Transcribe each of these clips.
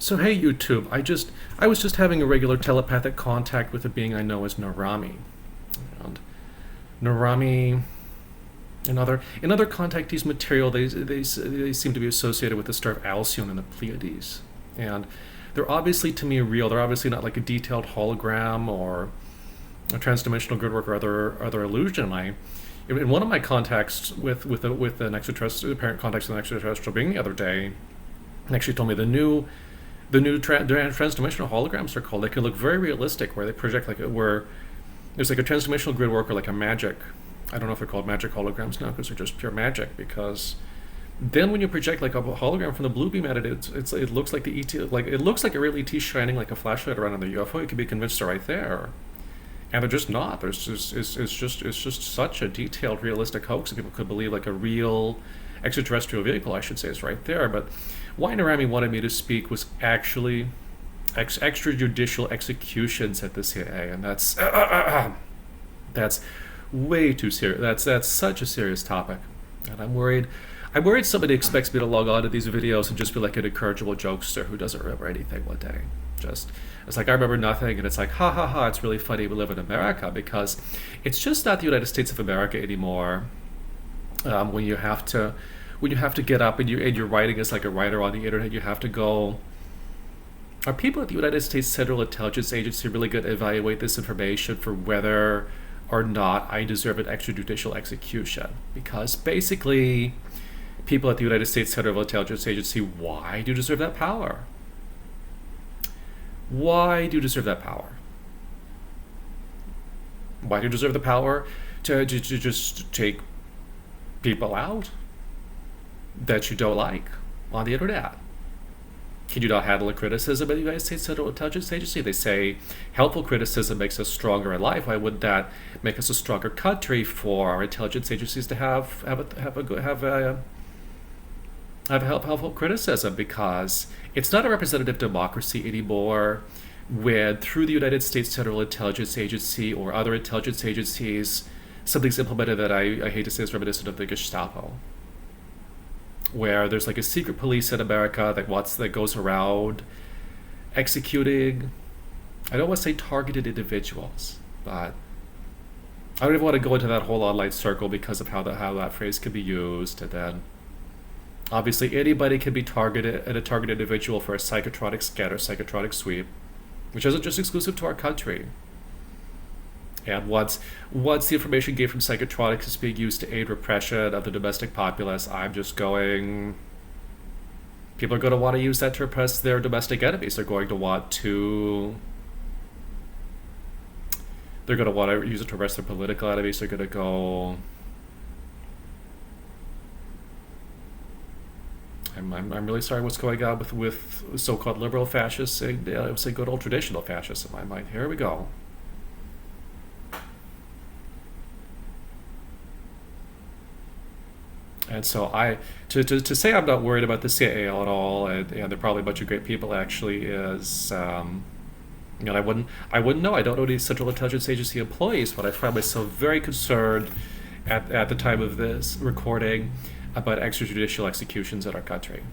So hey YouTube, I was just having a regular telepathic contact with a being I know as Nerami. And Nerami in other contactees material they seem to be associated with the star of Alcyone and the Pleiades. And they're obviously to me real. They're obviously not like a detailed hologram or a transdimensional gridwork or other illusion. In one of my contacts with an extraterrestrial apparent contacts with an extraterrestrial being the other day, actually told me the new transdimensional holograms are called. They can look very realistic, where they project where there's like a transdimensional grid work or like a magic. I don't know if they're called magic holograms now because they're just pure magic. Because then when you project like a hologram from the blue beam at it, it looks like the ET, like it looks like a real ET shining like a flashlight around on the UFO. You can be convinced they're right there, and they're just not. There's just it's just such a detailed, realistic hoax that people could believe like a real extraterrestrial vehicle, I should say, is right there. But why Nerami wanted me to speak was actually extrajudicial executions at the CIA, and that's way too serious. That's such a serious topic, and I'm worried. Somebody expects me to log on to these videos and just be like an incorrigible jokester who doesn't remember anything one day. It's like I remember nothing, and it's like ha ha ha. It's really funny we live in America, because it's just not the United States of America anymore. When you have to get up and you're writing as like a writer on the internet, you have to go. Are people at the United States Central Intelligence Agency really going to evaluate this information for whether or not I deserve an extrajudicial execution? Because basically, people at the United States Central Intelligence Agency, why do you deserve that power? Why do you deserve that power? Why do you deserve the power to just take people out that you don't like on the internet? Can you not handle a criticism of the United States Central Intelligence Agency? They say helpful criticism makes us stronger in life. Why would that make us a stronger country for our intelligence agencies to have helpful criticism? Because it's not a representative democracy anymore, when through the United States Central Intelligence Agency or other intelligence agencies, something's implemented that I hate to say is reminiscent of the Gestapo, where there's like a secret police in America that goes around executing, I don't want to say targeted individuals, but I don't even want to go into that whole online circle because of how that phrase can be used. And then obviously anybody can be targeted, and a targeted individual for a psychotronic scan or psychotronic sweep, which isn't just exclusive to our country. And once the information gained from psychotronics is being used to aid repression of the domestic populace, I'm just going. People are going to want to use that to repress their domestic enemies. They're going to want to use it to arrest their political enemies. They're going to go. I'm really sorry what's going on with so-called liberal fascists. I would say good old traditional fascists in my mind. Here we go. And so to say I'm not worried about the CIA at all, and they're probably a bunch of great people, actually is, I wouldn't know. I don't know any Central Intelligence Agency employees, but I find myself very concerned at the time of this recording about extrajudicial executions in our country,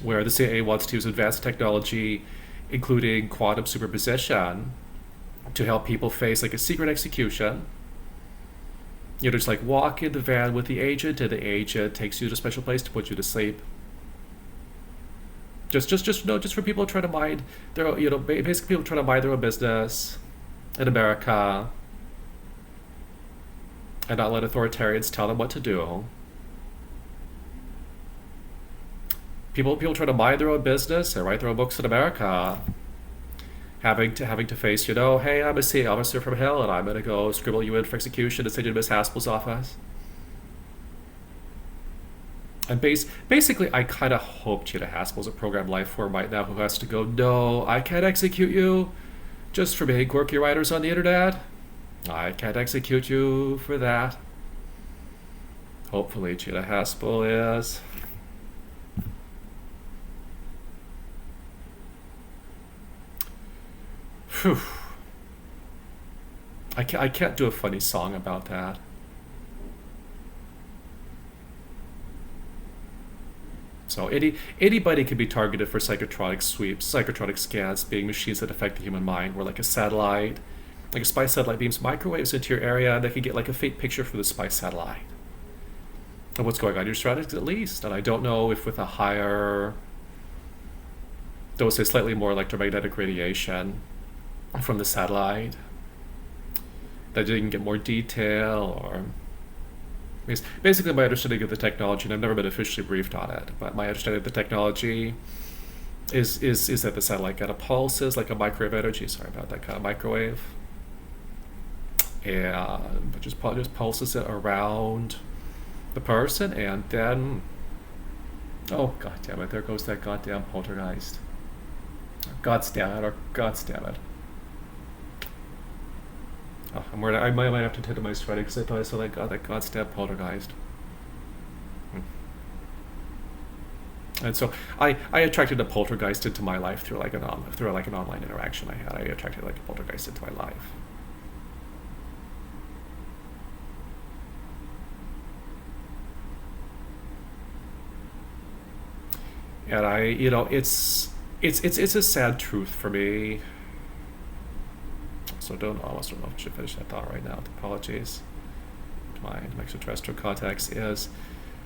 where the CIA wants to use advanced technology, including quantum superposition, to help people face like a secret execution. You just like walk in the van with the agent, and the agent takes you to a special place to put you to sleep. Just for people trying to mind their, basically people trying to mind their own business in America, and not let authoritarians tell them what to do. People trying to mind their own business and write their own books in America, having to face, hey, I'm a CIA officer from hell, and I'm going to go scribble you in for execution and send you to Miss Haspel's office. And basically, I kind of hope Gina Haspel's a program life form right now who has to go, no, I can't execute you just for being quirky writers on the internet. I can't execute you for that. Hopefully Gina Haspel is. Whew. I can't do a funny song about that. So anybody can be targeted for psychotronic sweeps, psychotronic scans, being machines that affect the human mind, where like a satellite, like a spy satellite beams microwaves into your area, and they can get like a fake picture from the spy satellite of what's going on in your surroundings at least. And I don't know if with a higher, say slightly more electromagnetic radiation from the satellite, that you can get more detail, or basically my understanding of the technology, and I've never been officially briefed on it, but my understanding of the technology is that the satellite kind of pulses like a microwave energy, sorry about that, kind of microwave, and it just pulses it around the person, and then, oh god damn it, there goes that goddamn poltergeist. God's damn it. Oh, I might have to tend my sweating because I thought I saw that goddamn poltergeist. And so I attracted a poltergeist into my life through an online interaction I had. I attracted like a poltergeist into my life. And it's a sad truth for me. So almost don't know if I should finish that thought right now. Apologies to my extraterrestrial contacts, is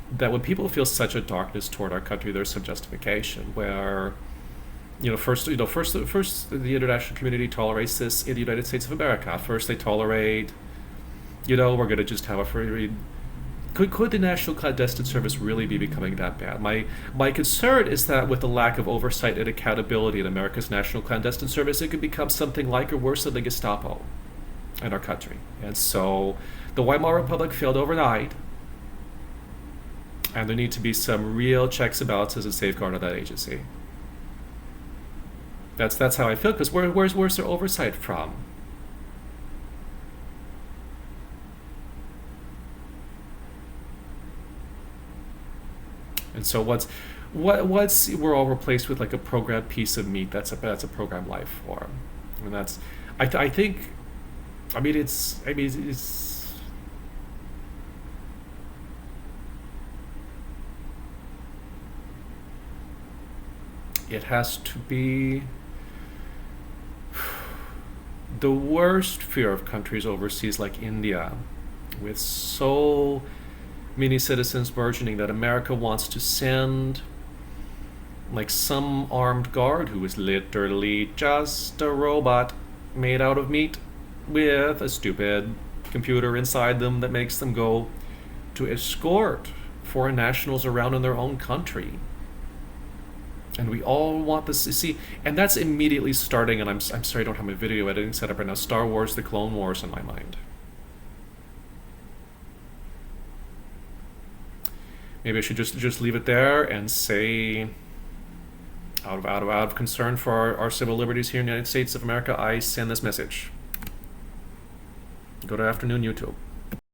that when people feel such a darkness toward our country, there's some justification where, first the international community tolerates this in the United States of America. First they tolerate, we're going to just have a free. Could the National Clandestine Service really be becoming that bad? My concern is that with the lack of oversight and accountability in America's National Clandestine Service, it could become something like or worse than the Gestapo in our country. And so the Weimar Republic failed overnight, and there need to be some real checks and balances and safeguard of that agency. That's how I feel, because where's their oversight from? And so once we're all replaced with like a programmed piece of meat, that's a programmed life form. I mean, I think it's it has to be the worst fear of countries overseas like India, with so many citizens burgeoning, that America wants to send like some armed guard who is literally just a robot made out of meat with a stupid computer inside them that makes them go to escort foreign nationals around in their own country. And we all want this to see, and that's immediately starting, and I'm sorry I don't have my video editing set up right now, Star Wars: The Clone Wars in my mind. Maybe I should just leave it there and say, out of concern for our civil liberties here in the United States of America, I send this message. Go to Afternoon YouTube.